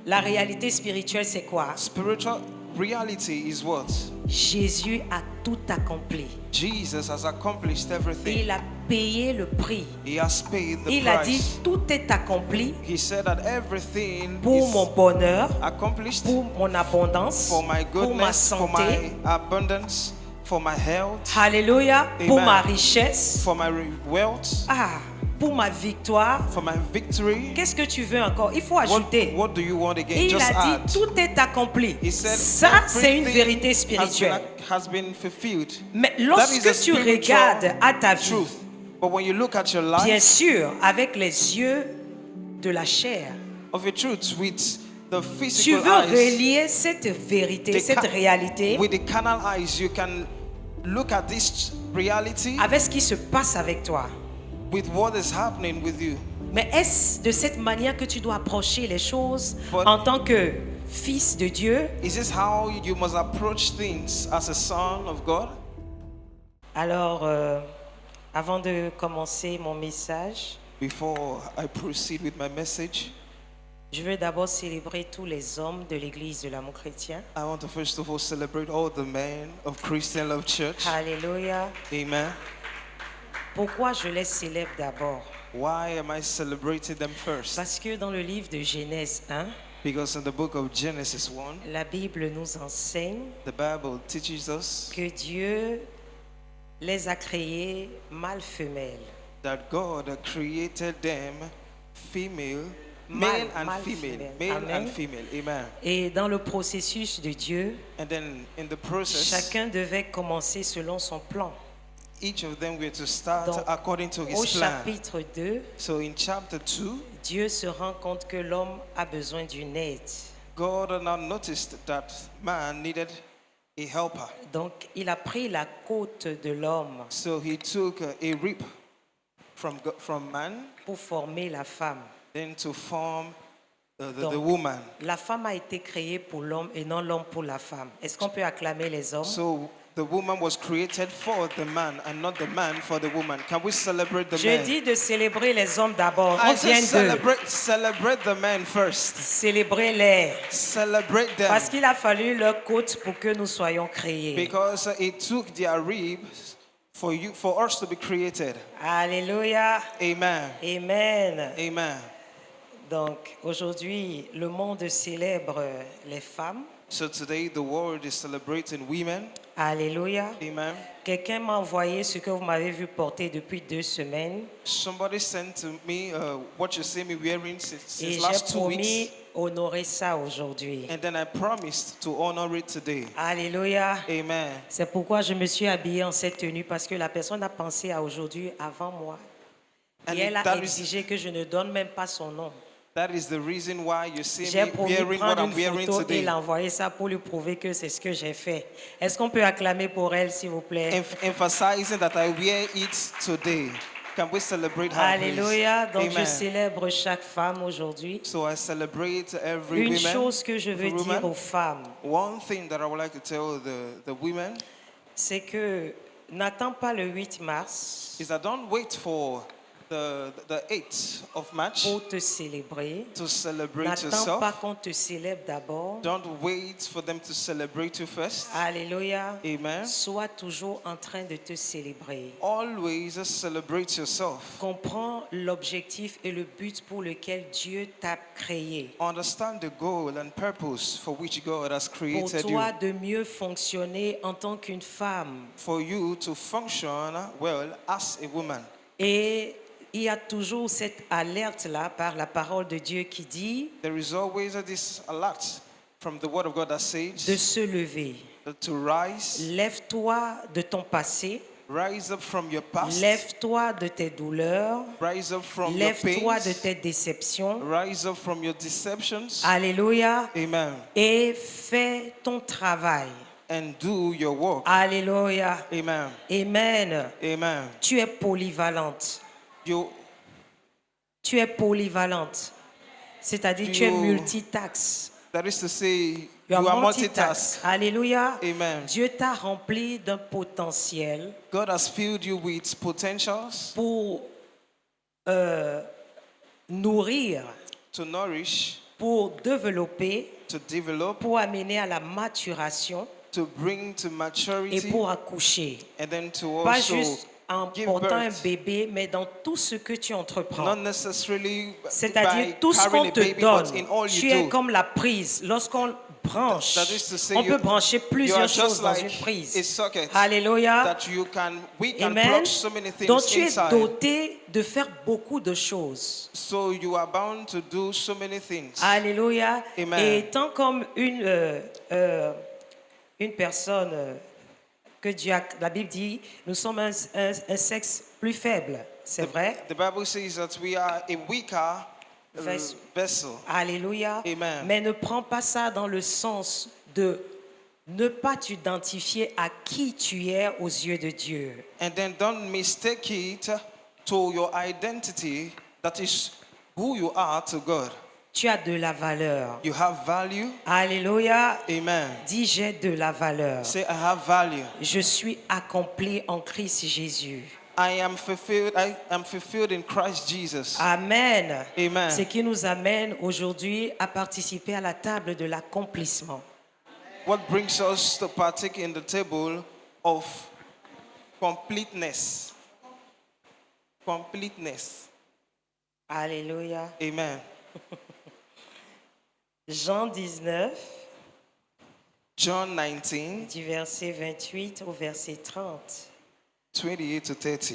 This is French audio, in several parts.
La réalité spirituelle, c'est quoi? Spiritual reality is what? Jésus a tout accompli. Jesus has accomplished Et everything. il a payé le prix. He has paid the Il a dit, price. tout est accompli He said that everything pour mon is bonheur, accomplished pour mon abondance, for my pour ma goodness, for santé. my abundance, for my health, Alléluia. Pour Amen. ma richesse. for my wealth, Pour ma victoire. for my victory. Qu'est-ce que tu veux encore? Il faut ajouter. What do you want again? Et il Just a add. dit, tout est accompli. He said Ça, c'est une everything vérité spirituelle. has been fulfilled. Mais That is a lorsque tu spiritual regardes à ta vie, truth. But when you look at your bien life, sûr, avec les yeux de la chair, of a truth with the tu physical veux eyes, relier cette vérité, the cette réalité with the carnal eyes, you can look at this reality avec ce qui se passe avec toi. with what is happening with you. Mais est-ce de cette manière que tu dois approcher les choses But- en tant que fils de Dieu? Is this how you must approach things as a son of God? Alors, avant de commencer mon message, Before I proceed with my message, je veux d'abord célébrer tous les hommes de l'Église de l'amour chrétien. I want to first of all celebrate all the men of Christian Love Church. Alléluia. Amen. Pourquoi je les célèbre d'abord? Why am I celebrating them first? Parce que dans le livre de Genèse 1, Because in the book of Genesis 1, la Bible nous enseigne the Bible teaches us que Dieu les a créés mâle-femelle. that God created them female, Male, male and male, female, female. male Amen. and female. Amen. Et dans le processus de Dieu, And then in the process, chacun devait commencer selon son plan. each of them were to start Donc, according to au his plan. chapitre 2, So in chapter 2, Dieu se rend compte que l'homme a besoin d'une aide. God now noticed that man needed a helper. Donc, il a pris la côte de l'homme So he took a rib from man, pour former la femme. then to form the Donc, woman. La femme a été créée pour l'homme et non l'homme pour la femme. Est-ce qu'on peut acclamer les hommes? So the woman was created for the man and not the man for the woman. Can we celebrate the Je man? dis de célébrer les hommes d'abord. On I said vient de celebrate the men first. célébrer-les. Celebrate them. Parce qu'il a fallu leur côte pour que nous soyons créés. Because it took their ribs for us to be created. Alléluia. Amen. Amen. Amen. Donc aujourd'hui, le monde célèbre les femmes. So today the world is celebrating women. Alléluia. Amen. Quelqu'un m'a envoyé ce que vous m'avez vu porter depuis 2 semaines. Somebody sent to me what you see me wearing Et since j'ai last 2 promis weeks. honorer ça aujourd'hui. And then I promised to honor it today. Alléluia. Amen. C'est pourquoi je me suis habillée en cette tenue parce que la personne a pensé à aujourd'hui avant moi. And Et elle a that is- exigé que je ne donne même pas son nom. That is the reason why you see J'ai me promis wearing what prendre I'm une wearing photo et today. l'envoyer ça pour lui prouver que c'est ce que j'ai fait. Est-ce qu'on peut acclamer pour elle, s'il vous plaît? Emphasizing that I wear it today. Can we celebrate her, Alléluia. please? Donc je Amen. célèbre chaque femme aujourd'hui. So I celebrate every Une woman. chose que je veux every dire woman. aux femmes, One thing that I would like to tell the women c'est que n'attends pas le 8 mars is that don't wait for the 8th of March pour te célébrer. to celebrate N'attends pas yourself. qu'on te célèbre d'abord. Don't wait for them to celebrate you first. Alléluia. Amen. Sois toujours en train de te célébrer. Always celebrate yourself. Comprends l'objectif et le but pour lequel Dieu t'a créé. Understand the goal and purpose for which God has Pour created you. toi de mieux fonctionner en tant qu'une femme. For you to function well as a woman. Et il y a toujours cette alerte-là par la parole de Dieu qui dit There is always this alert from the word of God that de says se lever. to rise. Lève-toi de ton passé. Rise up from your past. Lève-toi de tes douleurs. Rise up from your Lève-toi de pains. tes déceptions. Rise up from your deceptions. Alléluia. Amen. Et fais ton travail. And do your work. Alléluia. Amen. Amen. Amen. Tu es polyvalente. You Tu es polyvalente. C'est-à-dire tu es You- multitask. that is to say You are are multitask. multitask. Alléluia. Amen. Dieu t'a rempli d'un potentiel God has filled you with potentials pour nourrir, to nourish, pour développer, to develop, pour amener à la maturation to bring to et maturity, pour accoucher. and then to Pas also juste en give portant un birth. bébé, mais dans tout ce que tu entreprends. Not necessarily C'est-à-dire by tout ce carrying qu'on a te baby, donne, but in all tu you es do. comme la prise. Lorsqu'on branche, That is to say, on peut brancher you are plusieurs just choses dans like une prise. a socket Alléluia. that we can Amen. plug so many things Donc tu es inside. doté de faire beaucoup de choses. So you are bound to do so many things. Alléluia. Amen. Et étant comme une personne que Dieu a, la Bible dit, nous sommes un sexe plus faible. C'est vrai? The Bible says that we are a weaker vessel. Alléluia. Amen. Mais ne prends pas ça dans le sens de ne pas t'identifier à qui tu es aux yeux de Dieu. And then don't mistake it to your identity, that is who you are to God. Tu as de la valeur. You have value. Alléluia. Amen. Dis, j'ai de la valeur. Say, I have value. Je suis accompli en Christ Jésus. I am fulfilled in Christ Jesus. Amen. Amen. Ce qui nous amène aujourd'hui à participer à la table de l'accomplissement. What brings us to partake in the table of completeness. Completeness. Alléluia. Amen. Jean 19, John 19, du verset 28 au verset 30. 28 to 30.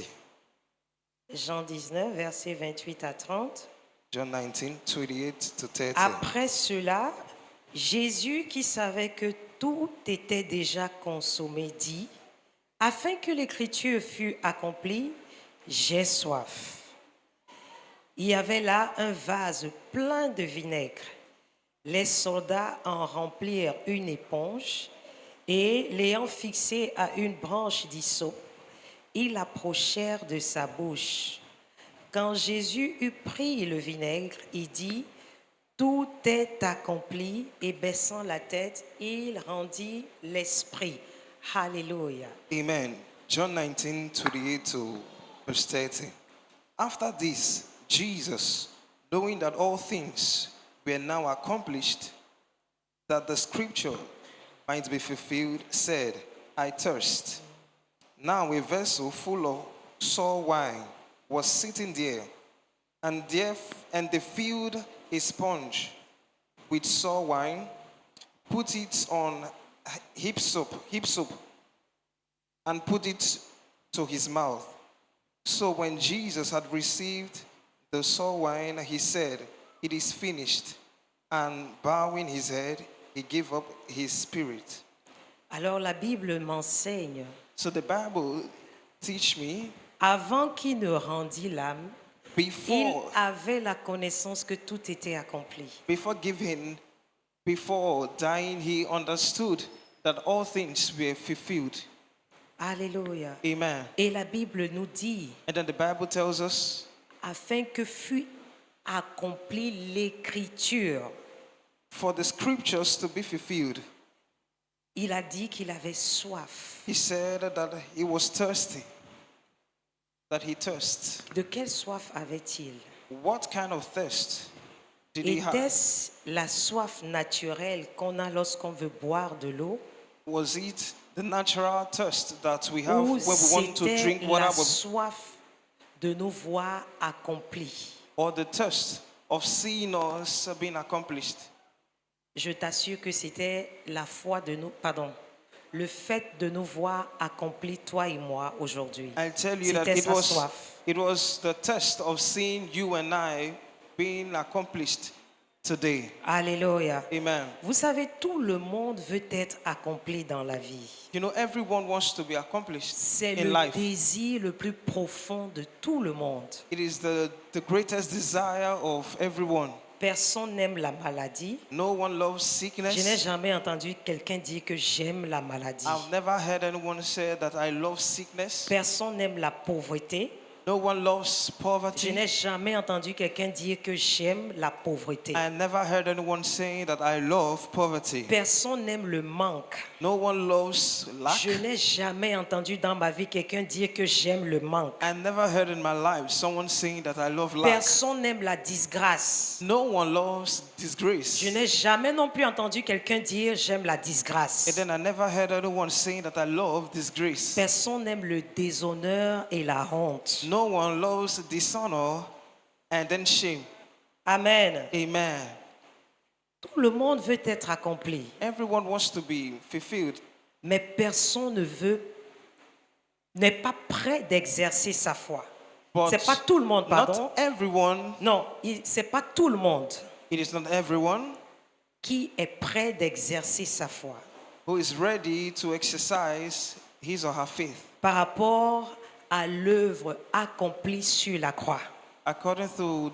Jean 19, verset 28 à 30. John 19, 28 to 30. Après cela, Jésus, qui savait que tout était déjà consommé, dit, afin que l'écriture fût accomplie, j'ai soif. Il y avait là un vase plein de vinaigre. Les soldats en remplirent une éponge et, l'ayant fixée à une branche d'hysope, ils l'approchèrent de sa bouche. Quand Jésus eut pris le vinaigre, il dit, « Tout est accompli » et baissant la tête, il rendit l'esprit. Alléluia. Amen. John 19, 28 to verse 30. After this, Jesus, knowing that all things were now accomplished, that the scripture might be fulfilled, said, I thirst. Now a vessel full of sour wine was sitting there, and they filled a sponge with sour wine, put it on hyssop, and put it to his mouth. So when Jesus had received the sour wine, he said, It is finished. And bowing his head, he gave up his spirit. Alors la Bible m'enseigne, So the Bible teach me, avant qu'il ne rendît l'âme, il before avait la connaissance que tout était accompli. before dying, he understood that all things were fulfilled. Alléluia. Amen. Et la Bible nous dit, And then the Bible tells us, afin que fût accomplie l'écriture. for the scriptures to be fulfilled. Il a dit qu'il avait soif. He said that he was thirsty, that he thirsts. De quelle soif avait-il? What kind of thirst did he have? Était-ce la soif naturelle qu'on a lorsqu'on veut boire de l'eau? Was it the natural thirst that we have Ou when we want to c'était drink la water, soif de nous voir accomplis? or the thirst of seeing us being accomplished? Je t'assure que c'était la foi de nous, pardon, le fait de nous voir accomplis, toi et moi, aujourd'hui. I tell you that C'était sa soif. it was the test of seeing you and I being accomplished today. Alléluia. Amen. Vous savez, tout le monde veut être accompli dans la vie. You know, everyone wants to be accomplished C'est in le life. désir le plus profond de tout le monde. It is the greatest desire of everyone. Personne n'aime la maladie. No one loves Je n'ai sickness. jamais entendu quelqu'un dire que j'aime la maladie. I've never heard anyone say that I love sickness. Personne n'aime la pauvreté. No one loves Je poverty. n'ai jamais entendu quelqu'un dire que j'aime la pauvreté. I never heard anyone saying that I love poverty. Personne n'aime le manque. No one loves lack. Je n'ai jamais entendu dans ma vie quelqu'un dire que j'aime le manque. I never heard in my life someone saying that I love lack. Personne n'aime la disgrâce. No one loves disgrace. Je n'ai jamais non plus entendu quelqu'un dire j'aime la disgrâce. And then I never heard anyone saying that I love disgrace. Personne n'aime le déshonneur et la honte. No one loves dishonor and then shame. Amen. Amen. Tout le monde veut être accompli, Everyone wants to be fulfilled, mais personne n'est pas prêt d'exercer sa foi. but C'est pas tout le monde, pardon. not everyone, Non, c'est pas tout le monde it is not everyone qui est prêt d'exercer sa foi who is ready to exercise his or her faith par rapport à l'œuvre accomplie sur la croix according to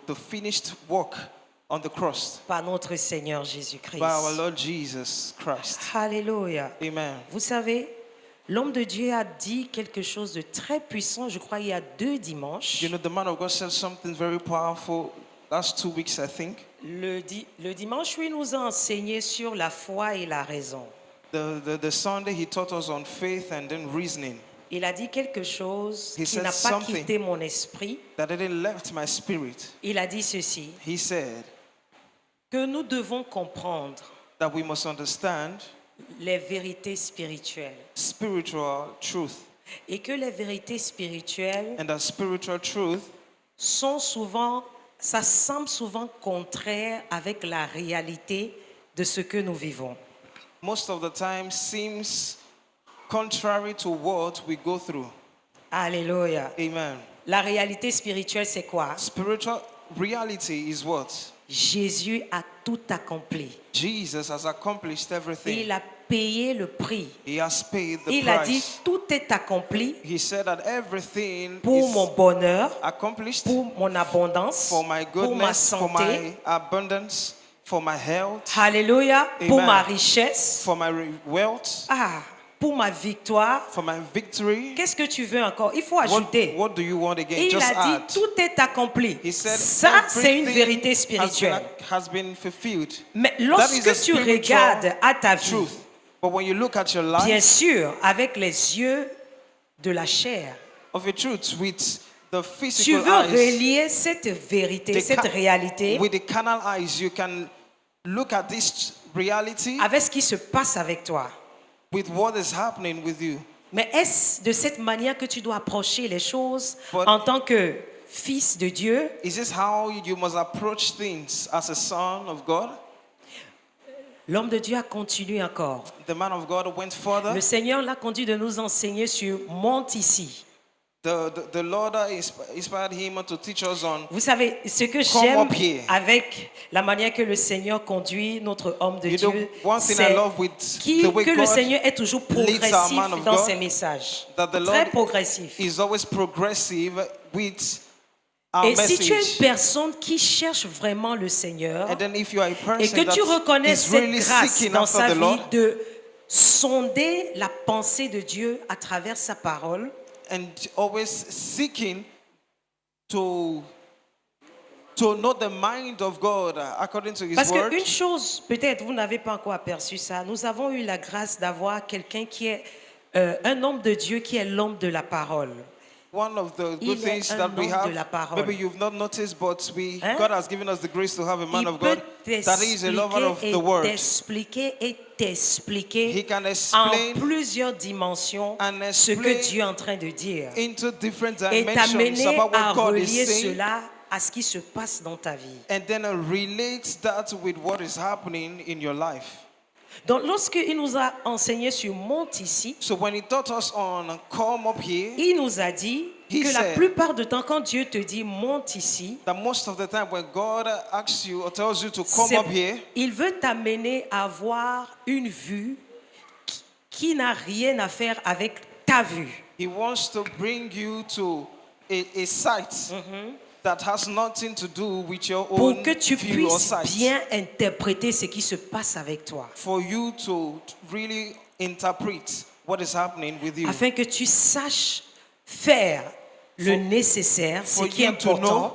the finished work on the cross par notre Seigneur Jésus-Christ. by our Lord Jesus Christ. Alléluia. Amen. Vous savez, l'homme de Dieu a dit quelque chose de très puissant, je crois, il y a 2 dimanches. You know, the man of God said something very powerful last 2 weeks, I think. Le dimanche, où il nous a enseigné sur la foi et la raison. The Sunday he taught us on faith and then reasoning. Il a dit quelque chose He qui said n'a pas something quitté mon esprit. that didn't left my spirit. Il a dit ceci, He said que nous devons comprendre that we must understand les vérités spirituelles. spiritual truth, Et que les vérités spirituelles and that spiritual truth ça semble souvent contraire avec la réalité de ce que nous vivons. most of the time seems contrary to what we go through. Alléluia. Amen. La réalité spirituelle, c'est quoi? Spiritual reality is what? Jésus a tout accompli. Jesus has accomplished everything. Il a payé le prix. He has paid the Il a dit, price. tout est accompli He said that everything pour is mon bonheur, accomplished pour mon abondance, for my pour ma goodness, for santé. my abundance, for my health, Alléluia. Pour Amen. ma richesse. for my wealth, Pour ma victoire. for my victory. Qu'est-ce que tu veux encore? Il faut What, ajouter. what do you want again? Et il Just a dit, add. tout est accompli. He said Ça, c'est une everything vérité spirituelle. has been fulfilled. Mais That is a lorsque tu spiritual regardes à ta vie, truth. But when you look at your bien life sûr, avec les yeux de la chair, of a truth with the tu physical veux eyes, relier cette vérité, the cette ca- réalité with the carnal eyes, you can look at this reality avec ce qui se passe avec toi. with what is happening with you. Mais est-ce de cette manière que tu dois approcher les choses But- en tant que fils de Dieu? Is this how you must approach things as a son of God? L'homme de Dieu a continué encore. The man of God went further. Le Seigneur l'a conduit de nous enseigner sur monte ici. The Lord inspired him to teach us on. Vous savez, ce que Come j'aime up here. avec la manière que le Seigneur conduit notre homme de You know, Dieu, one thing I c'est love with the way que le God Seigneur est toujours leads our progressif man of dans God, ses messages. that the Très Lord progressif. is always progressive with our Et si tu es message. une personne qui cherche vraiment le Seigneur And then if you are a person et que tu reconnais that is cette really grâce seeking dans after sa the vie Lord de sonder la pensée de Dieu à travers sa parole, and always seeking to know the mind of God according to His parce word. qu'une chose, peut-être vous n'avez pas encore aperçu ça, nous avons eu la grâce d'avoir quelqu'un qui est un homme de Dieu qui est l'homme de la parole. One of the Il good est things un that we homme have, de la parole. maybe you've not noticed, but Hein? God has given us the grace to have a man Il of peut God that is a lover of t'expliquer the word. et t'expliquer He can en explain plusieurs dimensions and ce que explain Dieu est en train de dire into different et dimensions t'amener about à what God is relier saying, cela à ce qui se passe dans ta vie. and then relate that with what is happening in your life. Donc lorsqu'il nous a enseigné sur monte ici, So when He taught us on come up here, il nous a dit He que la said plupart du temps quand Dieu te dit monte ici, that most of the time when God asks you or tells you to come c'est- up here, il veut t'amener à avoir une vue qui n'a rien à faire avec ta vue. He wants to bring you to a sight that has nothing to do with your Pour own que tu view or puisses sight. bien interpréter ce qui se passe avec toi. For you to really interpret what is happening with you. Afin que tu saches faire le nécessaire, ce for qui est you to important,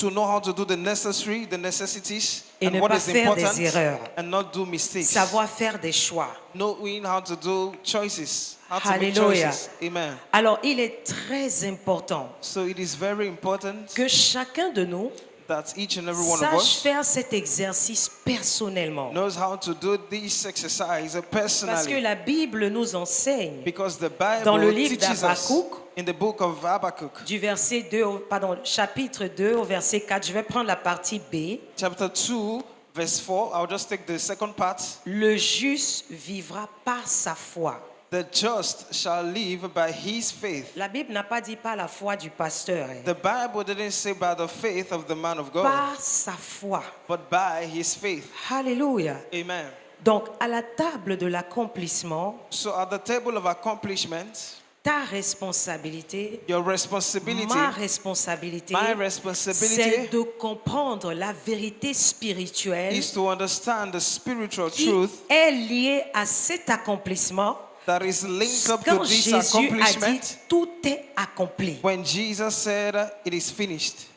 know how to do the necessary, the necessities, et and ne what pas is faire des important, erreurs. and not do mistakes. Savoir faire des choix. Knowing how to do choices, how to make Alléluia. choices. Amen. Alors, il est très important So it is very important que chacun de nous that each and every one of sache us faire cet exercice personnellement. knows how to do this exercise Parce que personally. la Bible nous enseigne, Because the dans le Bible livre teaches us d'Habakkuk, in the book of Habakkuk, du verset 2, chapitre 2 au verset 4, je vais prendre la partie B. chapter 2, verse 4. I'll just take the second part. Le juste vivra par sa foi. The just shall live by his faith. La Bible n'a pas dit par la foi du pasteur, hein. The Bible didn't say by the faith of the man of God, Par sa foi. but by his faith. Alléluia. Amen. Donc, à la table de l'accomplissement, So at the table of accomplishment, ta responsabilité, your responsibility, ma responsabilité, my c'est responsibility de comprendre la vérité spirituelle is to understand the spiritual qui truth est liée à cet accomplissement. that is linked up Quand to this Jésus a dit accomplishment. tout est accompli. When Jesus said, "It is finished,"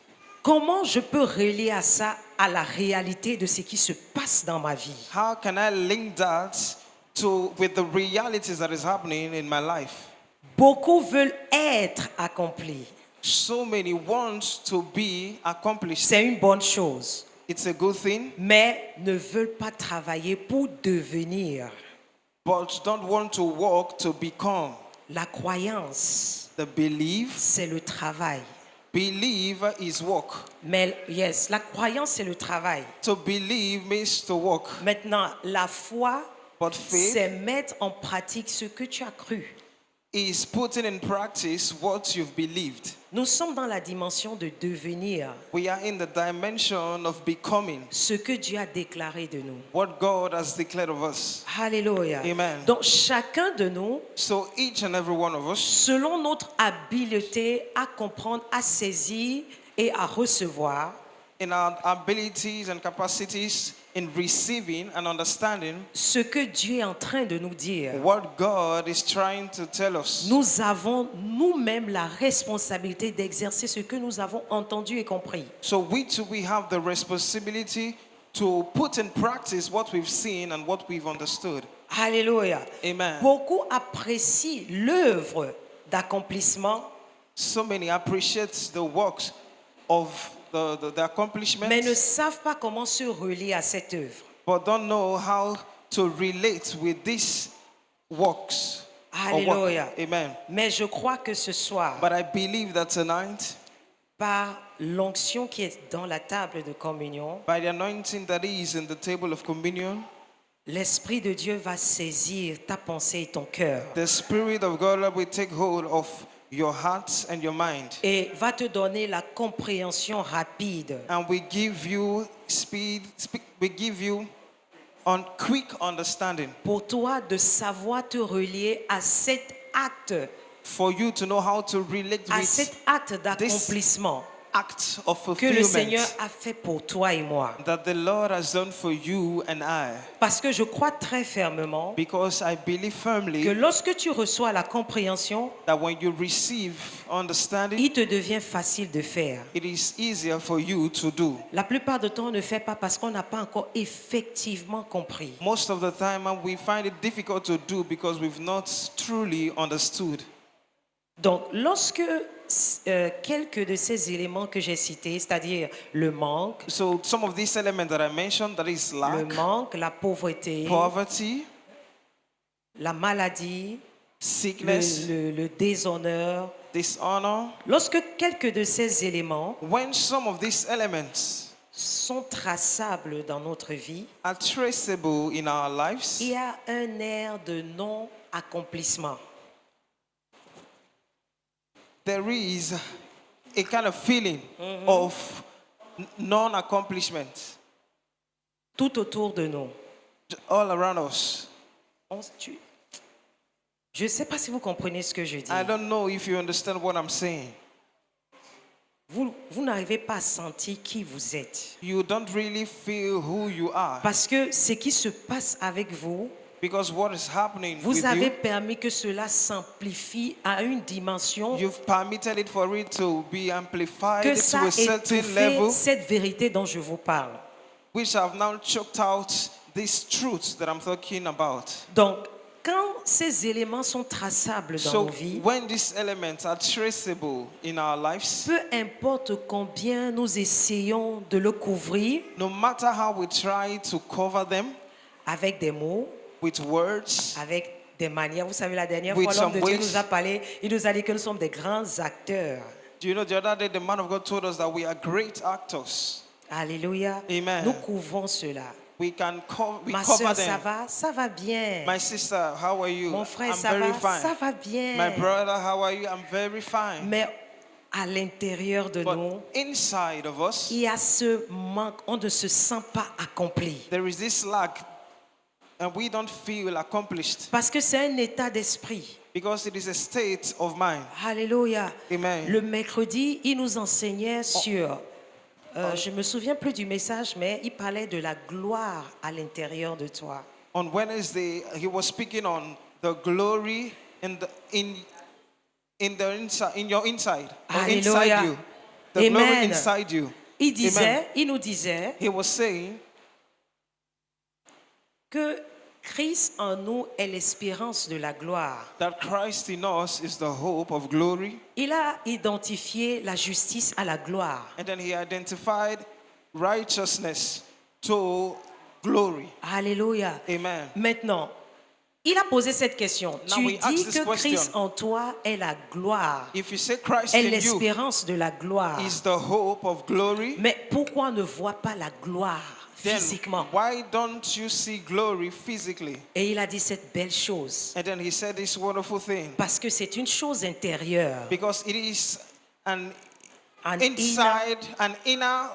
Comment je peux relier à ça à la réalité de ce qui se passe dans ma vie? how can I link that with the realities that is happening in my life? Beaucoup veulent être accomplis. So many want to be accomplished. C'est une bonne chose, It's a good thing, mais ne veulent pas travailler pour devenir. but don't want to walk to become. La croyance, The belief, c'est le travail. believe is walk. Mais yes, la croyance, c'est le travail. To believe means to walk, Maintenant, la foi, but faith c'est mettre en pratique ce que tu as cru. is putting in practice what you've believed. Nous sommes dans la dimension de devenir We are in the dimension of becoming ce que Dieu a déclaré de nous. what God has declared of us. Alléluia. Amen. Donc chacun de nous, So each and every one of us, selon notre habileté à comprendre, à saisir et à recevoir, in our abilities and capacities in receiving and understanding ce que Dieu est en train de nous dire, what God is trying to tell us, nous avons nous-mêmes la responsabilité d'exercer ce que nous avons entendu et compris. so we too we have the responsibility to put in practice what we've seen and what we've understood. Alléluia. Amen. Beaucoup apprécient l'œuvre d'accomplissement, So many appreciate the works of the accomplishment, mais ne savent pas comment se relier à cette œuvre. but don't know how to relate with these works. or work. Alléluia. Amen. Mais je crois que ce soir, But I believe that tonight, par l'onction qui est dans la table de communion, by the anointing that is in the table of communion, l'Esprit de Dieu va saisir ta pensée et ton cœur the Spirit of God will take hold of your heart and your mind, et va te donner la compréhension rapide and we give you we give you on quick understanding pour toi de savoir te relier à cet acte, for you to know how to relate à with cet acte d'accomplissement act of que le Seigneur fulfillment a fait pour toi et moi. that the Lord has done for you and I. Parce que je crois très fermement Because I believe que firmly lorsque tu reçois la compréhension, that when you receive understanding, il te devient facile de faire. it is easier for you to do. La plupart du temps, on ne fait pas parce qu'on n'a pas encore effectivement compris. Most of the time, we find it difficult to do because we've not truly understood. Donc, lorsque quelques de ces éléments que j'ai cités, c'est-à-dire le manque, So some of these elements that I mentioned, that is lack, la pauvreté, poverty, la maladie, sickness, le déshonneur, dishonor, lorsque quelques de ces éléments when some of these elements sont traçables dans notre vie, are traceable in our lives, il y a un air de non-accomplissement. there is a kind of feeling of non-accomplishment Tout autour de nous. all around us. Je ne sais pas si vous comprenez ce que je dis. I don't know if you understand what I'm saying. Vous n'arrivez pas à sentir qui vous êtes. You don't really feel who you are Parce que ce qui se passe avec vous, Because what is happening Vous with avez you, permis que cela s'amplifie à une dimension you've permitted it for it to be amplified que to ça a a certain étouffé level, cette vérité dont je vous parle. which have now choked out these truths that I'm talking about. Donc, quand ces éléments sont traçables dans So nos vies, when these elements are traceable in our lives, peu importe combien nous essayons de le couvrir no matter how we try to cover them avec des mots, with words, avec des manières. Vous savez, la dernière With fois, l'homme some de Dieu ways. nous a parlé, il nous a dit que nous sommes des grands acteurs. do you know the other day the man of God told us that we are great actors. Alléluia. Amen. Nous couvrons cela. We can we Ma cover soeur, them. ça va bien. My sister, how are you? Mon frère, I'm ça very va, fine. ça va bien. My brother, how are you? I'm very fine. Mais à l'intérieur de But nous, inside of us, il y a ce manque, on ne se sent pas accompli. there is this lack, and we don't feel accomplished Parce que c'est un état d'esprit. because it is a state of mind. Alléluia. Amen. Le mercredi, il nous enseignait sur, je me souviens plus du message, mais il parlait de la gloire à l'intérieur de toi. On Wednesday, he was speaking on the glory in your inside, or Alléluia. inside you, the glory Amen. inside you. Il nous disait He was saying que Christ en nous est l'espérance de la gloire. that Christ in us is the hope of glory, Il a identifié la justice à la gloire. and then he identified righteousness to glory. Alléluia. Amen. Maintenant, il a posé cette question. Now Tu we ask dis this que question. Christ en toi est la gloire, If you say Christ est in you l'espérance de la gloire. is the hope of glory, Mais pourquoi on ne voit pas la gloire then physiquement? why don't you see glory physically? Et il a dit cette belle chose. And then he said this wonderful thing. Parce que c'est une chose intérieure. Because it is an An inside, an inner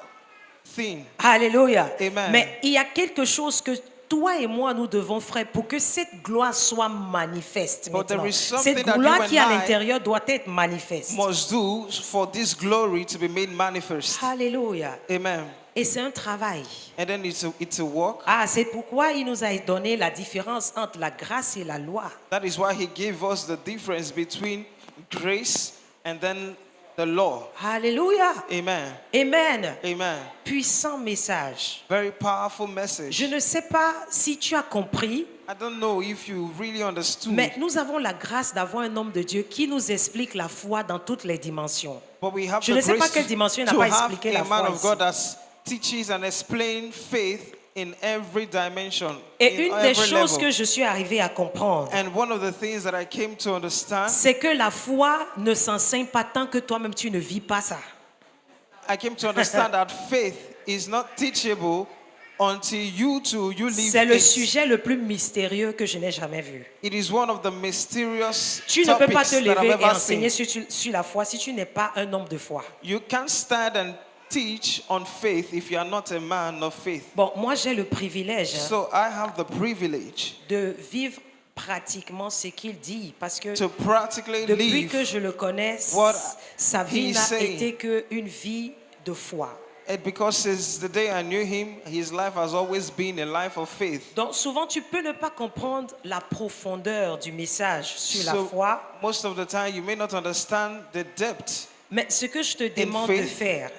thing. Alléluia. Amen. Mais il y a quelque chose que toi et moi, nous devons faire pour que cette gloire soit manifeste But there maintenant. is something Cette that you gloire and qui est à I l'intérieur doit être manifeste. Must do for this glory to be made manifest. Alléluia. Amen. Et c'est un travail. And then it's a work. Ah, c'est pourquoi il nous a donné la différence entre la grâce et la loi. That is why he gave us the difference between grace and then the law. Alléluia. Amen. Amen. Amen. Puissant message. Very powerful message. Je ne sais pas si tu as compris, I don't know if you really understood. mais nous avons la grâce d'avoir un homme de Dieu qui nous explique la foi dans toutes les dimensions. But we have Je the ne sais pas grace quelle dimension il n'a to pas have expliqué la a man foi of ici. God that teaches and explains faith in every dimension, Et in une des every choses level. que je suis arrivée à comprendre, And one of the things that I came to understand, c'est que la foi ne s'enseigne pas tant que toi-même tu ne vis pas ça. I came to understand that faith is not teachable until you live C'est le it. sujet le plus mystérieux que je n'ai jamais vu. It is one of the mysterious Tu ne peux pas topics te that I've lever et ever enseigner seen. sur la foi si tu n'es pas un homme de foi. You can't stand and teach on faith if you are not a man of faith. Bon, moi j'ai le privilège So I have the privilege de vivre pratiquement ce qu'il dit parce que to practically depuis live que je le connais, what sa vie he is n'a saying. été qu'une vie de foi. And because since the day I knew him, his life has always been a life of faith. Donc souvent tu peux ne pas comprendre la profondeur du message sur la So foi, most of the time you may not understand the depth. mais ce que je te demande de faith. faire,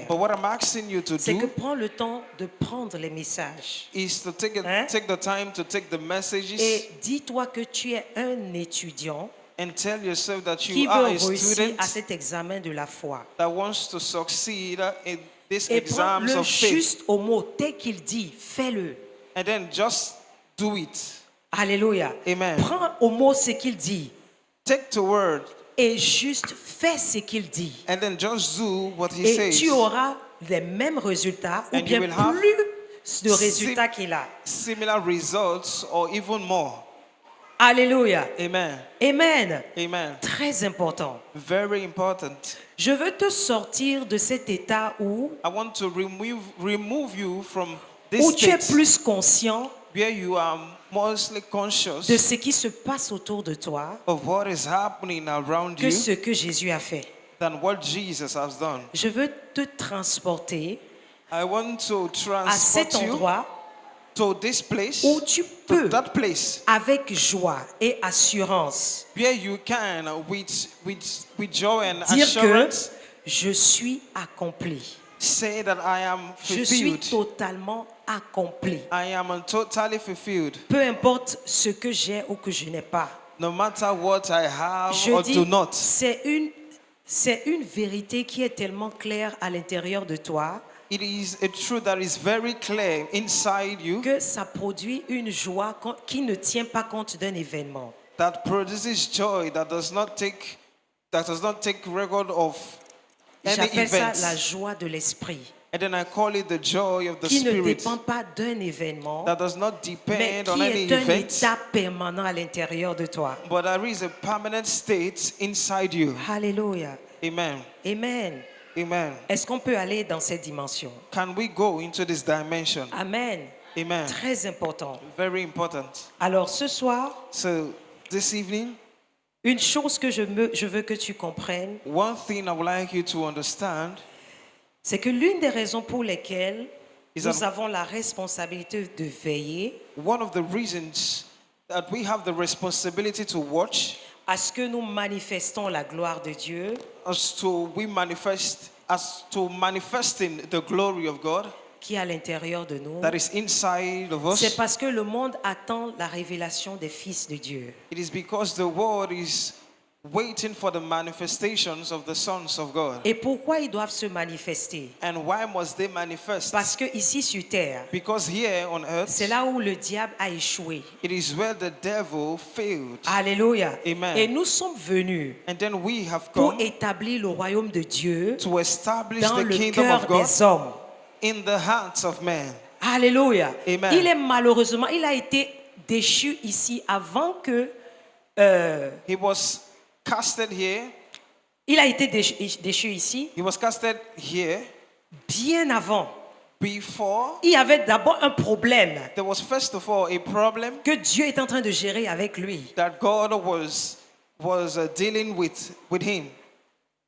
But what I'm asking you to c'est que do prends le temps de prendre les messages. is to take Hein? the time to take the messages Et dis-toi que tu es un étudiant and tell yourself that qui you veut are a réussir student à cet examen de la foi. that wants to succeed in these Et prends exams le of faith. juste au mot, tel qu'il dit, fais-le. And then just do it. Alléluia. Amen. Prends au mot ce qu'il dit Take the word et juste fais ce qu'il dit. and then just do what he Et says. tu auras les mêmes résultats ou And bien you will have plus de résultats qu'il a. Similar results or even more. Alléluia. Amen. Amen. Amen. Très important. Very important. Je veux te sortir de cet état où I want to remove you from où this tu es state plus conscient where you are mostly conscious de ce qui se passe autour de toi of what is happening around que you ce que Jésus a fait. than what Jesus has done. Je veux te transporter I want to à cet transport you endroit to this place, où tu to peux, that place, avec joie et assurance, where you can, with joy and dire que assurance, je suis accompli. say that I am Je suis fulfilled. totalement accompli. I am totally fulfilled. Peu importe ce que j'ai ou que je n'ai pas. No matter what I have Je or dis, do not. c'est une vérité qui est tellement claire à l'intérieur de toi It is a truth that is very clear inside you que ça produit une joie qui ne tient pas compte d'un événement. that produces joy that does not take record of any J'appelle ça events. la joie de l'esprit, And then I call it the joy of the qui ne spirit dépend pas d'un événement, that does not mais depend on qui any est un event, état permanent à l'intérieur de toi. but there is a permanent state inside you. Alléluia. Amen. Amen. Amen. Est-ce qu'on peut aller dans cette dimension? Can we go into this dimension? Amen. Amen. Très important. Very important. Alors ce soir, So this evening, une chose que je veux que tu comprennes, one thing I would like you to understand c'est que l'une des raisons pour lesquelles is nous that avons la responsabilité de veiller one of the reasons that we have the responsibility to watch à ce que nous manifestons la gloire de Dieu, as to manifesting the glory of God qui est à l'intérieur de nous, that is inside of c'est us. parce que le monde attend la révélation des fils de Dieu. It is because the world is waiting for the manifestations of the sons of God. Et pourquoi ils doivent se manifester? And why must they manifest? Parce que ici sur terre, Because here on earth, c'est là où le diable a échoué. it is where the devil failed. Alléluia. Amen. Et nous sommes venus And then we have pour come établir le royaume de Dieu to establish dans the le kingdom cœur of God des hommes. in the hearts of men. Alléluia. Amen. Il a été déchu ici avant que He was casted here. il a été déchu ici He was casted here bien avant. before. Il y avait d'abord un problème There was first of all a problem que Dieu est en train de gérer avec lui. that God was dealing with him.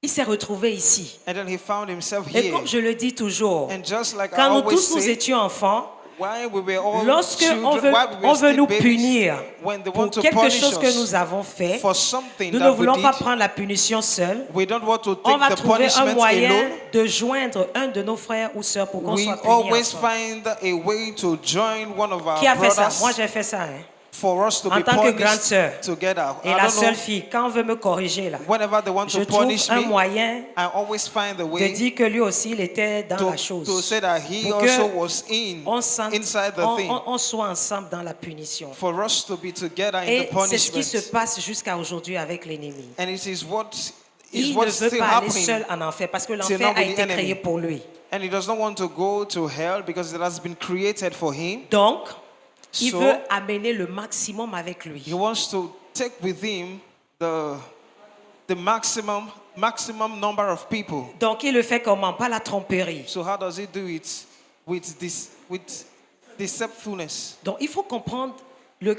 Il s'est retrouvé ici. And then he found himself Et here. comme je le dis toujours, And just like I quand nous always tous nous say, étions enfants, why we were all lorsque children, on veut, why we were on veut still nous babies, punir when they pour want to quelque punish chose que us nous avons fait, for something nous ne that we voulons pas did, prendre la punition seule. we don't want to On take va the trouver un punishment moyen alone. de joindre un de nos frères ou sœurs pour qu'on We soit punis always ensemble. find a way to join one of our Qui a fait ça? brothers Moi, j'ai fait ça. Hein. for us to En be tant que grande punished sœur. together. Et I la don't seule know, fille, quand on veut me corriger là, whenever they want je to trouve punish un me, moyen I always find a de way dire que lui aussi, il était dans la to chose. say that he Pour que also was inside the thing. on soit ensemble dans la punition. For us to be together in Et the c'est ce qui se punishment. passe jusqu'à aujourd'hui avec l'ennemi. And it is what Il is ne what's veut still pas aller happening. seul en enfer parce que till l'enfer now a with the été enemy. créé pour lui. And he does not want to go to hell because it has been created for him. Donc, il So, veut amener le maximum avec lui. he wants to take with him the maximum number of people. Donc, il le fait comment? Pas la tromperie. So how does he do it? With deceitfulness. Donc, il faut comprendre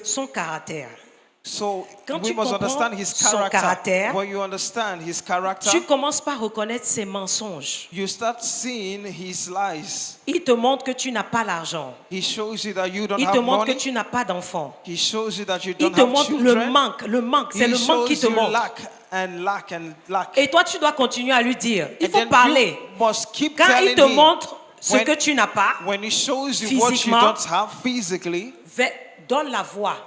son caractère. So Quand we tu must comprends understand his son character. caractère, When you understand his character, Tu commences par reconnaître ses mensonges. you start seeing his lies. Il te montre que tu n'as pas l'argent. He shows you that you don't Il te have montre que money. tu n'as pas d'enfant. He shows you that you Il don't te have montre children. le manque. C'est He le manque qui te shows you montre. lack. Et toi, tu dois continuer à lui dire. Il And faut then parler. you must keep Quand telling il te him. montre ce When- que tu n'as pas, When he shows you what you physiquement, don't have physically, donne la voix.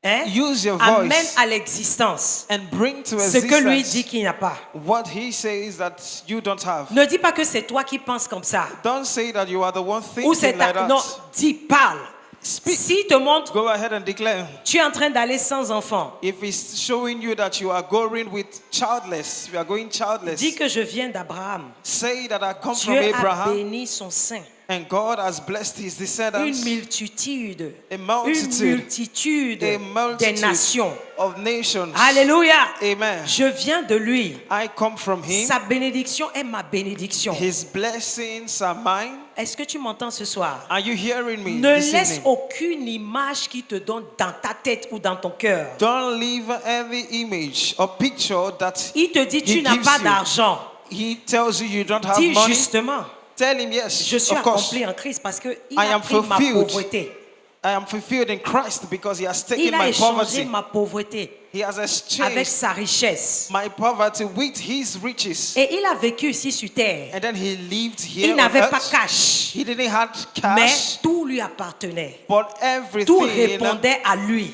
Hein? use your Amène voice à l'existence and bring to ce que lui dit existence qu'il n'a pas. what he says that you don't have. Ne dis pas que c'est toi qui penses comme ça. Don't say that you are the one Ou c'est thinking like that. Non, dis, parle. Speak. S'il te montre, Go ahead and declare. tu es en train d'aller sans enfant. If he's showing you that you are going with childless, you are going childless, Dis que je viens d'Abraham. say that I come from Dieu a Abraham béni son sein. and God has blessed his Une descendants. multitude. A Une multitude. multitude A des multitude nations. of nations. Alléluia. Amen. Je viens de lui. I come from him. Sa bénédiction est ma bénédiction. His blessings are mine. Est-ce que tu m'entends ce soir? Are you hearing me Ne this laisse evening? aucune image qui te donne dans ta tête ou dans ton cœur. Don't leave any image or picture that Il te dit tu he n'as gives pas you. d'argent. He tells you you don't have Dis money. justement, Tell him yes. Je suis Of course, accompli en Christ parce qu'il I a am pris ma fulfilled. pauvreté. I am fulfilled in Christ because he has taken Il a my échangé poverty. ma pauvreté He has avec exchanged sa richesse. my poverty with his riches. Et il a vécu ici sur terre. And then he lived here Il on n'avait pas earth. cash, He didn't have mais cash, tout lui appartenait. but Tout everything répondait à lui.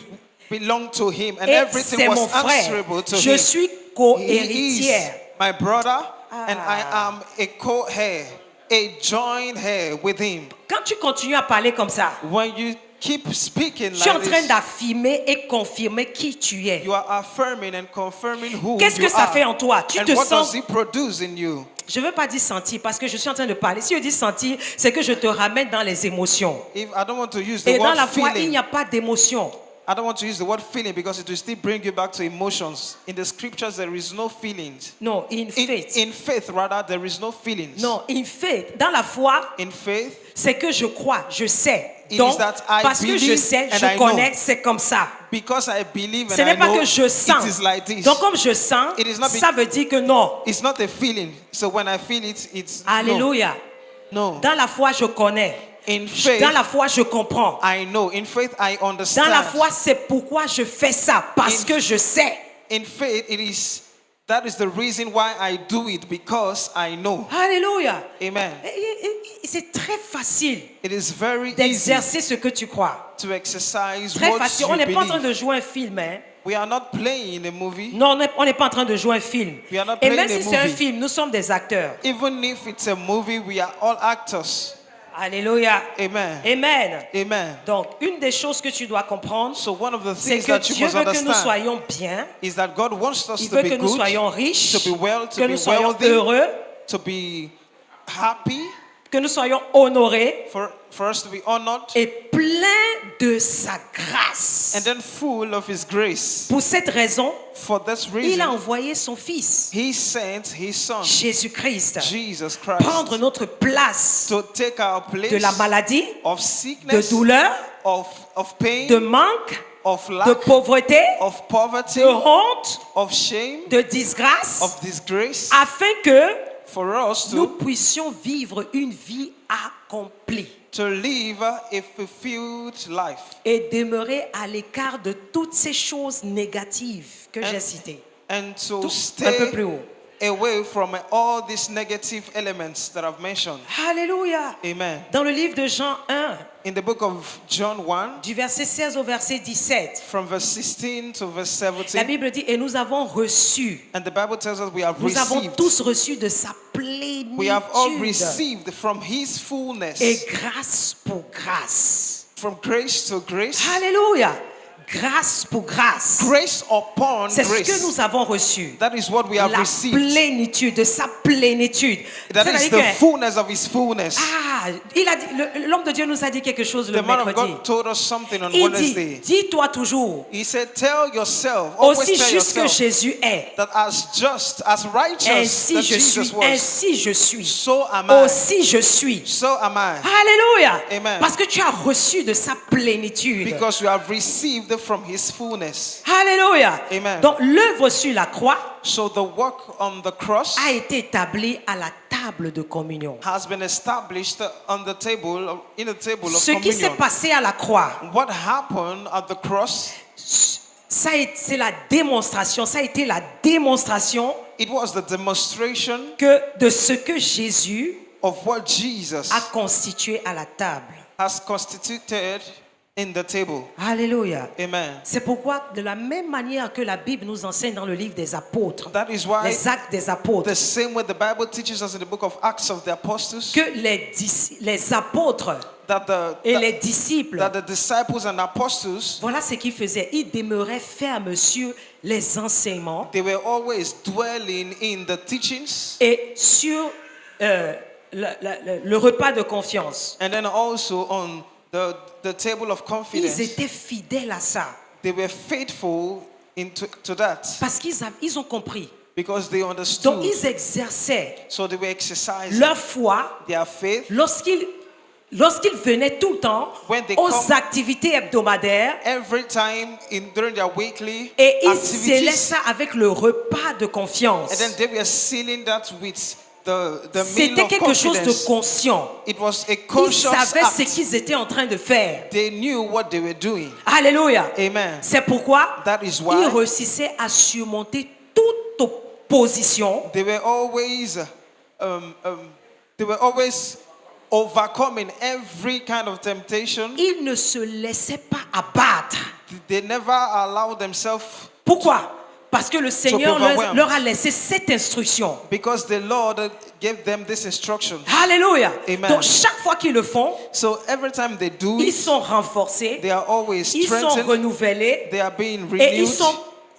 belonged to him, and Et everything c'est was mon frère. answerable to Je him. suis He is co-héritière. my brother, and I am a co-heir, a joint heir with him. Quand tu continues à parler comme ça, When you keep speaking tu es en like train this, d'affirmer et confirmer qui tu es. you are affirming and confirming who Qu'est-ce you que ça are. fait en toi? Tu And te what sens... does he produce in you? Je ne veux pas dire sentir parce que je suis en train de parler. Si je dis sentir, c'est que je te ramène dans les émotions. If I don't want to use the Et dans word la foi, il feeling, n'y a pas d'émotion. I don't want to use the word feeling because it will still bring you back to emotions. In the scriptures, there is no feelings. Non, in faith. In faith, rather, there is no feelings. Non, in faith. Dans la foi, In faith, c'est que je crois, je sais. It Donc, is that I parce que je believe sais, and je I connais, know. c'est comme ça. because I believe Ce and n'est I pas know que je sens. it is like this. Donc, comme je sens, It is not ça veut dire que non. It's not a feeling. So when I feel it, it's Alléluia. no. Dans la foi, je connais. In faith, Dans la foi, je comprends. I know. In faith, I Dans understand. la foi, c'est pourquoi je fais ça. Parce In- que je sais. In faith, that is the reason why I do it, because I know. Alléluia. Amen. C'est très facile It is very easy d'exercer ce que tu crois. to exercise Très what facile. you On n'est pas en train believe. de jouer un film. Hein. We are not playing a movie. Non, on n'est pas en train de jouer un film. We are not Et playing même a si c'est un movie. film, nous sommes des acteurs. Even if it's a movie, we are all actors. Alléluia. Amen. Amen. Amen. Donc, une des choses que tu dois comprendre, So one of the c'est things que that you Dieu must veut que nous understand soyons bien. is that God wants us Il to veut be que nous good, soyons riches, to be well, to que be nous soyons wealthy, heureux, to be happy, que nous soyons honorés for us to be honored, et pleins de sa grâce. and then full of His grace. Pour cette raison, For this il a reason, envoyé son Fils, He sent His Son, Jésus-Christ, Jesus Christ, prendre notre place to take our place de la maladie, of de sickness, douleur, of pain, de manque, of de lack, pauvreté, of poverty, de honte, of shame, de disgrâce, of disgrace, afin que for us nous to puissions vivre une vie accomplie live a fulfilled life et demeurer à l'écart de toutes ces choses négatives que j'ai citées. and to Un peu stay plus haut. away from all these negative elements that I've mentioned. Alléluia. Amen. Dans le livre de Jean 1, In the book of John 1, du verset 16 au verset 17, from verse 16 to verse la 17, Bible dit, et nous avons reçu, and the Bible tells us we have nous avons received, tous reçu de sa we have all plénitude received from His fullness, et grâce pour grâce. from grace to grace, Alléluia. Grâce pour grâce. grace upon C'est ce que grace. nous avons reçu. That is what we have La received. plénitude, de sa plénitude. That is C'est-à-dire the que- fullness of His fullness. Ah, il a dit, l'homme de Dieu nous a dit quelque chose le The man of mercredi. God told us something on Il Wednesday. dit, dis-toi toujours, He said, tell yourself, always aussi tell juste que yourself Jésus est, that as just, as righteous ainsi that je Jesus suis, was, ainsi je suis, so am I. aussi je suis. So am I. Alléluia. Amen. Parce que tu as reçu de sa plénitude. Because you have received from His fullness. Alléluia. Amen. Donc l'œuvre sur la croix So the work on the cross a été établie à la table de communion. has been established on the table, in the table of Ce qui s'est communion. passé à la croix, What happened at the cross, c'est la démonstration, ça a été la démonstration it was the demonstration que de ce que Jésus of what Jesus a constitué à la table. has constituted in the table. Alléluia. Amen. C'est pourquoi, de la même manière que la Bible nous enseigne dans le livre des apôtres, That is why les actes des apôtres, the same way the Bible teaches us in the book of Acts of the Apostles que les apôtres that et les disciples, that the disciples and apostles, voilà ce qu'ils faisaient. Ils demeuraient fermes sur les enseignements they were always dwelling in the teachings et sur le repas de confiance. and then also on the table of Ils confidence. étaient fidèles à ça They were faithful to that parce qu'ils ont compris. because they Donc understood. ils exerçaient So they were exercising leur foi their faith lorsqu'ils venaient tout le temps When they aux come- activités hebdomadaires every time during their weekly et ils scellaient activities. ça avec le repas de And confiance. then they were sealing that with the meal C'était of quelque chose de confidence. conscient. It was a Ils conscious savaient ce act. qu'ils étaient en train de faire. They knew what they were doing. Alléluia. Amen. C'est pourquoi That is ils why réussissaient à surmonter toute opposition they were always overcoming every kind of temptation. ils ne se laissaient pas abattre. They never allowed themselves, Pourquoi? Parce que le Seigneur overwhelmed. leur a laissé cette instruction. because the Lord gave them this instruction. Alléluia. Amen. Donc chaque fois qu'ils le font, So every time they do ils it, sont renforcés, they are always ils sont strengthened, renouvelés they are being et ils renewed sont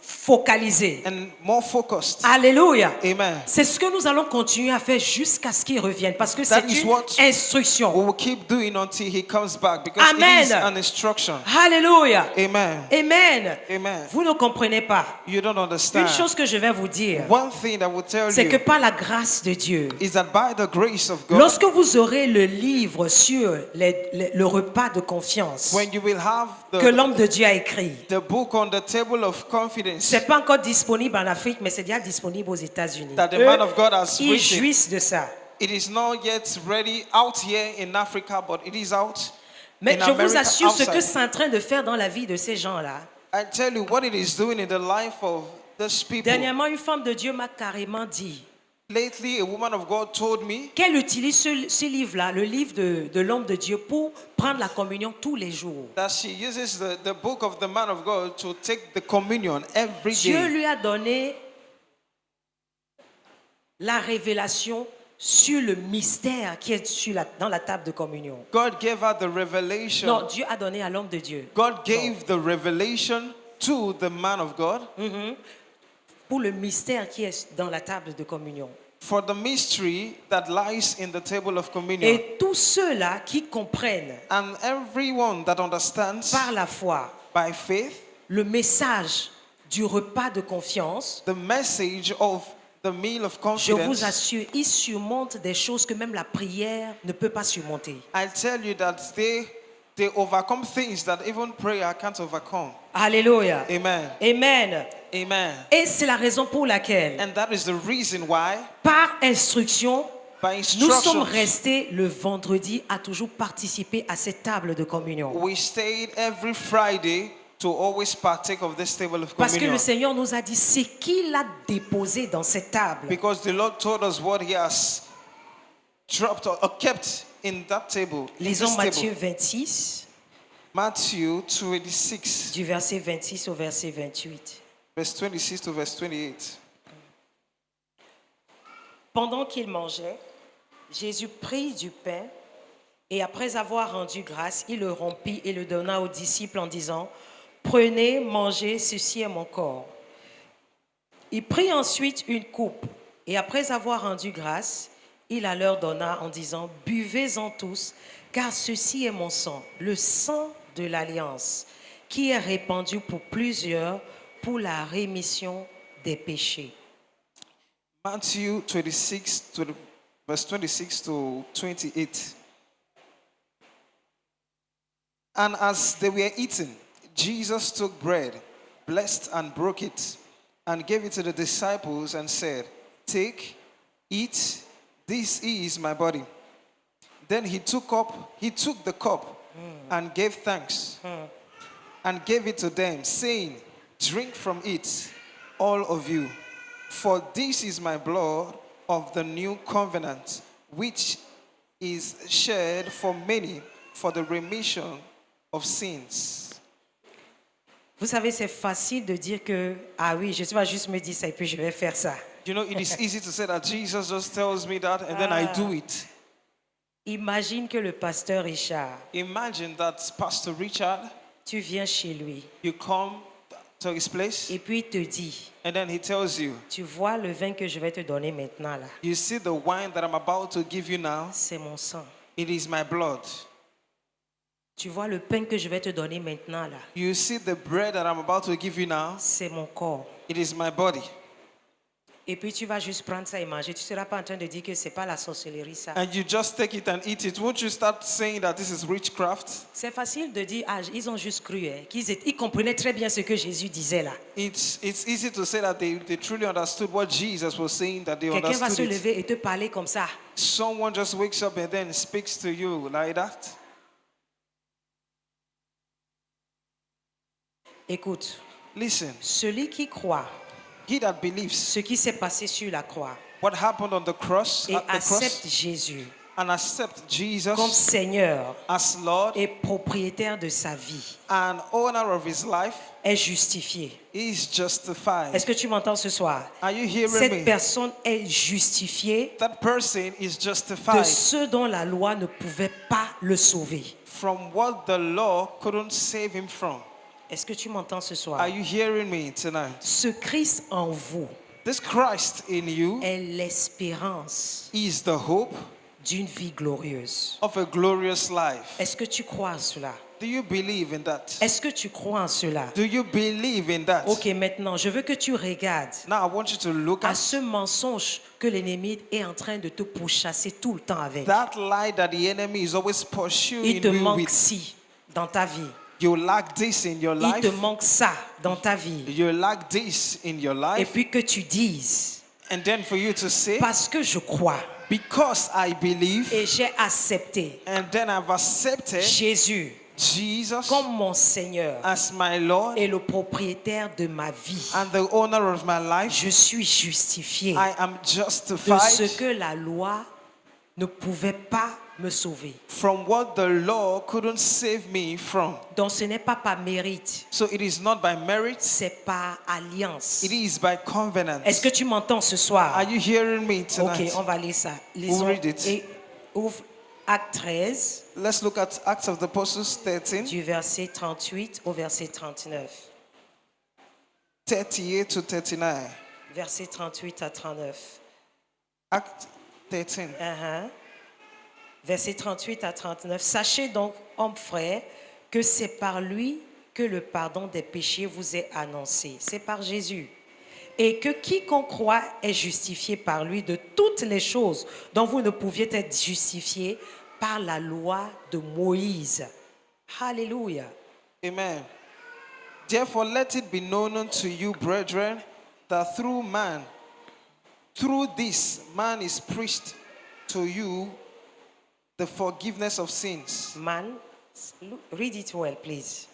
focalisés. and more focused. Alléluia. Amen. C'est ce que nous allons continuer à faire jusqu'à ce qu'il revienne parce que That c'est is une what instruction. We will keep doing until he comes back because Amen. it is an instruction. Alléluia. Amen. Amen. Amen. Vous ne comprenez pas. You don't Une understand. chose que je vais vous dire, One thing I will tell c'est que you par la grâce de Dieu, is that by the grace of God, lorsque vous aurez le livre sur le repas de confiance when you will have que l'homme de Dieu a écrit, the book on the table of confidence c'est pas encore disponible en Afrique, mais c'est déjà disponible aux États-Unis. that the Eux, man of God has ils written, jouissent de ça. it is not yet ready out here in Africa, but it is out Mais in je vous America assure ce que outside. c'est en train de faire dans la vie de ces gens-là. I tell you what it is doing in the life of these people. Dernièrement, une femme de Dieu m'a carrément dit Lately, a woman of God told me qu'elle utilise ce livre-là, le livre de l'homme de Dieu, pour prendre la communion tous les jours. that she uses the book of the man of God to take the communion every Dieu day. lui a donné la révélation sur le mystère qui est dans la table de communion. God gave her the revelation. Non, Dieu a donné à l'homme de Dieu God gave the revelation to the man of God pour le mystère qui est dans la table de communion. for the mystery that lies in the table of communion. Et tous ceux-là qui comprennent And everyone that understands par la foi by faith le message du repas de confiance, the message of the meal of je vous confidence, assure, ils surmontent des choses que même la prière ne peut pas surmonter. I tell you that they overcome things that even prayer can't overcome. Alléluia. Amen. Amen. Amen. Et c'est la raison pour laquelle, And that is the reason why, par instruction, by nous sommes instruction, restés le vendredi à toujours participer à cette table de communion. we stayed every Friday to always partake of this table of Parce que communion. le Seigneur nous a dit ce qu'il a déposé dans cette table. Because the Lord told us what He has dropped or kept in that table. In Lisons this Matthieu table. 26, Matthew 26, du verset 26 au verset 28. verse 26 to verse 28. Pendant qu'il mangeait, Jésus prit du pain et après avoir rendu grâce, il le rompit et le donna aux disciples en disant, « Prenez, mangez, ceci est mon corps. » Il prit ensuite une coupe et après avoir rendu grâce, il la leur donna en disant, « Buvez-en tous, car ceci est mon sang, le sang de l'alliance, qui est répandu pour plusieurs pour la rémission des péchés. » Matthew 26, verse 26 to 28. And as they were eating, Jesus took bread, blessed and broke it, and gave it to the disciples and said, "Take, eat, this is my body." Then he took the cup and gave thanks and gave it to them, saying, "Drink from it, all of you. For this is my blood of the new covenant, which is shed for many for the remission of sins." Vous savez, c'est facile de dire que, ah oui, je vais juste me dire ça et puis je vais faire ça. You know, it is easy to say that Jesus just tells me that and then I do it. Imagine que le pasteur Richard, Imagine that Pastor Richard, tu viens chez lui you come to his place et puis il te dit, and then he tells you, tu vois le vin que je vais te donner maintenant là, "You see the wine that I'm about to give you now? c'est mon sang. It is my blood. Tu vois le pain que je vais te donner maintenant là, You see the bread that I'm about to give you now? c'est mon corps. It is my body." Et puis tu vas juste prendre ça et manger. Tu ne seras pas en train de dire que ce n'est pas la sorcellerie ça. and you just take it and eat it, won't you start saying that this is witchcraft? C'est facile de dire, ah, ils ont juste cru, hein, ils comprenaient très bien ce que Jésus disait là. It's easy to say that they truly understood what Jesus was saying, that they Quelqu'un va se understood it. lever et te parler comme ça. Someone just wakes up and then speaks to you like that. Écoute, Listen, celui qui croit he that believes ce qui s'est passé sur la croix what happened on the cross, et at the cross, accepte Jésus and accept comme Jesus Seigneur as Lord et propriétaire de sa vie and owner of his life, est justifié. he is justified. Est-ce que tu m'entends ce soir? Are you hearing Cette me? personne est justifiée That person is de justified ce dont la loi ne pouvait pas le sauver. from what the law couldn't save him from. Est-ce que tu m'entends ce soir? Are you hearing me tonight? Ce Christ en vous This Christ in you est l'espérance is the hope d'une vie glorieuse. of a glorious life. Est-ce que tu crois en cela? Do you believe in that? Est-ce que tu crois en cela? Do you believe in that? Ok, maintenant, je veux que tu regardes Now I want you to look à at ce mensonge que l'ennemi est en train de te pourchasser tout le temps avec. that lie that the enemy is always pursuing Il te you manque with. ci dans ta vie. You lack this in your Il te life. manque ça dans ta vie. You lack this in your Et life. puis que tu dises, And then for you to say, parce que je crois because I believe, et j'ai accepté and then I've accepted Jésus Jesus comme mon Seigneur as my Lord et le propriétaire de ma vie, and the owner of my life, je suis justifié I am de ce justified que la loi ne pouvait pas me sauver. from what the law couldn't save me from. Donc ce n'est pas par mérite, So it is not by merit, c'est par alliance. it is by covenant. Est-ce que tu m'entends ce soir? Are you hearing me Ok, tonight? on va lire ça. We'll Lisons read it. et ouvre Acte 13, Let's look at Acts of the Apostles 13, du verset 38 au verset 39. 38 to 39. Verset 38 à 39. Act 13. Verset 38 à 39. Sachez donc, hommes frères, que c'est par lui que le pardon des péchés vous est annoncé. C'est par Jésus. Et que quiconque croit est justifié par lui de toutes les choses dont vous ne pouviez être justifiés par la loi de Moïse. Alléluia. Amen. Therefore, let it be known unto you, brethren, that through this man is preached to you the forgiveness of sins. Man, read it well, please.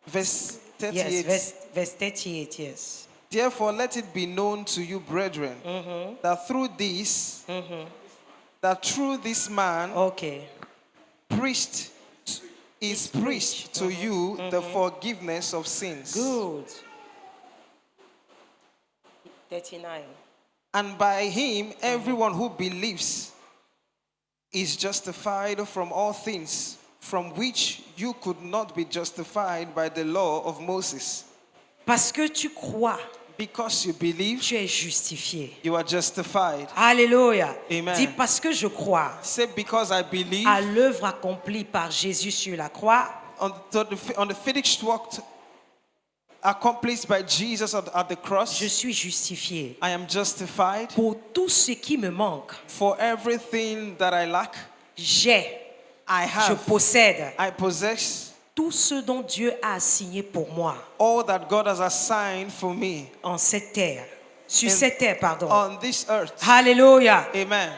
Verse 38. Yes, verse 38, yes. Therefore, let it be known to you, brethren, that through this man Okay. is preached to you the forgiveness of sins. Good. 39. And by him, everyone who believes is justified from all things from which you could not be justified by the law of Moses. Parce que tu crois, Because you believe, tu es justifié. you are justified. Alléluia. Amen. Dis parce que je crois Say, because I believe à l'œuvre accomplie par Jésus sur la croix, on the finished work accomplished by Jesus at the cross, je suis justifié. I am justified. Pour tout ce qui me manque, For everything that I lack, j'ai, I je have. possède I possess tout ce dont Dieu a assigné pour moi all that God has assigned for me en cette terre. Sur In- cette terre, pardon. on this earth. Alléluia. Amen.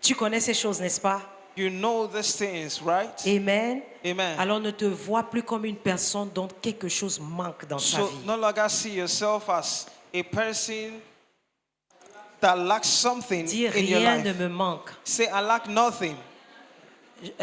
Tu connais ces choses, n'est-ce pas? You know these things, right? Amen. Amen. Alors ne te vois plus comme une personne dont quelque chose manque dans sa So vie. no longer see yourself as a person that lacks something Dis in your rien ne life. me manque. Say, I lack nothing.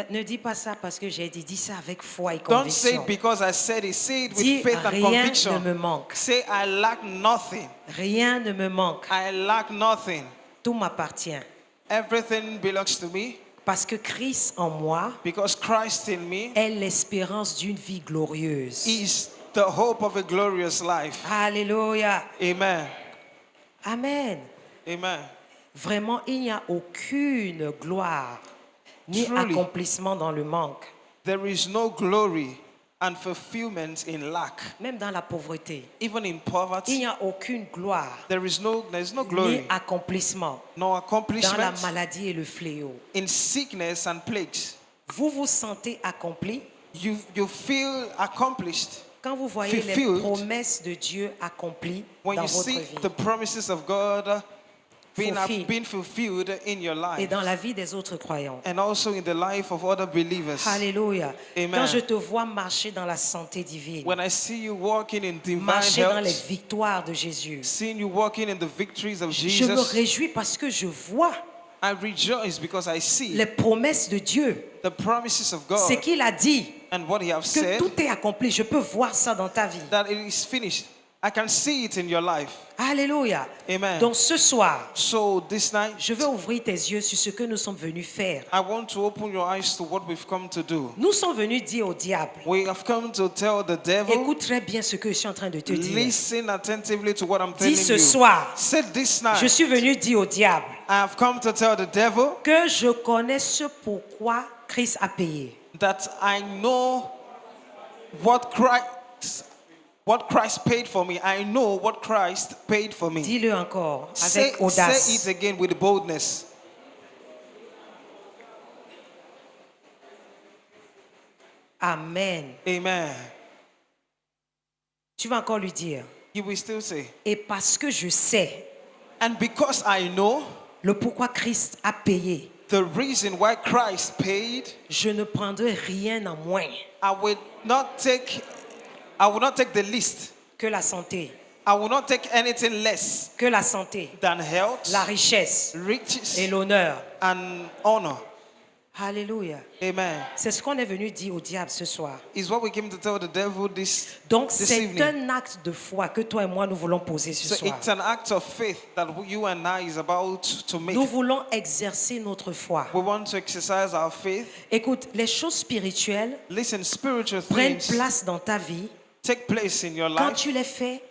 Ne dis pas ça parce que j'ai dit. Dis ça avec foi et Don't say conviction. it because I said it. Say it with Dis faith and rien ne conviction. me manque. Say, I lack nothing. Rien ne me manque. I lack nothing. Tout m'appartient. Everything belongs to me Parce que Christ en moi because Christ in me est l'espérance d'une vie glorieuse. is the hope of a glorious life. Alléluia. Amen. Amen. Amen. Vraiment, il n'y a aucune gloire ni Truly. accomplissement dans le manque. There is no glory and fulfillment in lack. Même dans la pauvreté, Even in il poverty, n'y a aucune gloire there is no ni glory, accomplissement no dans la accomplishment. maladie et le fléau. In sickness and plagues, Vous vous sentez accompli you feel accomplished quand vous voyez les fulfilled promesses de Dieu accomplies when dans you votre see vie the promises of God Fulfilled. being fulfilled in your et life dans la vie des autres croyants. and also in the life of other believers. Alléluia. Amen. Quand je te vois marcher dans la santé divine, When I see you walking in divine marcher dans les health, victoires de Jésus, seeing you walking in the victories of je me Jesus, réjouis parce que je vois I rejoice because I see les promesses de Dieu. the promises of Ce God qu'il a dit, and what He has que said, tout est accompli. Je peux voir ça dans ta vie. that it is finished. I can see it in your life. Alléluia. Amen. Donc ce soir, So this night, je veux ouvrir tes yeux sur ce que nous sommes venus faire. I want to open your eyes to what we've come to do. Nous sommes venus dire au diable, We have come to tell the devil, écoute très bien ce que je suis en train de te dire. listen attentively to what I'm telling Dis ce you. soir, Say this je night, suis venu dire au diable I have come to tell the devil que je connais ce pourquoi Christ a payé. that I know what Christ paid for me. I know what Christ paid for me. Dis-le encore Say avec audace. it again with boldness. Amen. Amen. Tu vas encore lui dire. You will still say, Et parce que je sais and because I know le pourquoi Christ a payé, the reason why Christ paid, je ne prendrai rien en moins I will not take the least. que la santé, I will not take anything less que la santé, than health, la richesse riches, et l'honneur. and honor. Alléluia. Amen. C'est ce qu'on est venu dire au diable ce soir. Is what we came to tell the devil this Donc this c'est evening. un acte de foi que toi et moi nous voulons poser ce So soir. it's an act of faith that you and I is about to make. Nous voulons exercer notre foi. We want to exercise our faith. Écoute, les choses spirituelles Listen, spiritual prennent things place dans ta vie take place in your quand life tu les fais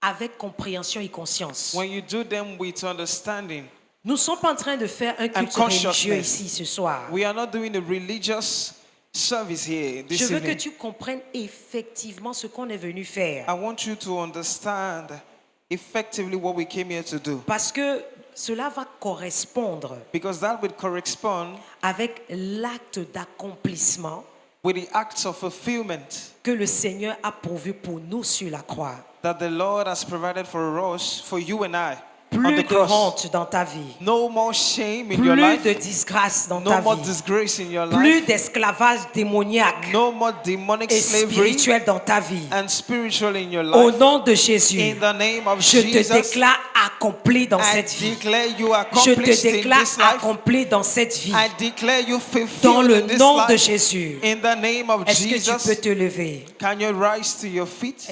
avec compréhension et conscience. when you do them with understanding. Nous ne sommes pas en train de faire un culte religieux consciousness. ici ce soir. We are not doing a religious service here Je this veux que evening. tu comprennes effectivement ce qu'on est venu faire. I want you to understand effectively what we came here to do, Parce que cela va correspondre because that will correspond avec l'acte d'accomplissement with the acts of fulfillment que le Seigneur a pourvu pour nous sur la croix. that the Lord has provided for us, for you and I, on Plus the de cross. honte dans ta vie. No more shame in your Plus life. de disgrâce dans No ta more vie. disgrace in your Plus life. d'esclavage démoniaque No more demonic et slavery spirituel dans ta vie. and spiritual in your Au life. nom de Jésus, In the name of je te Jesus, déclare accompli dans I cette vie. declare you Je accomplished te in déclare this life. accompli dans cette vie. I declare you Dans fulfilled le in this nom de life. Jésus. In the name of Est-ce que tu Jesus, peux te lever? can you rise to your feet?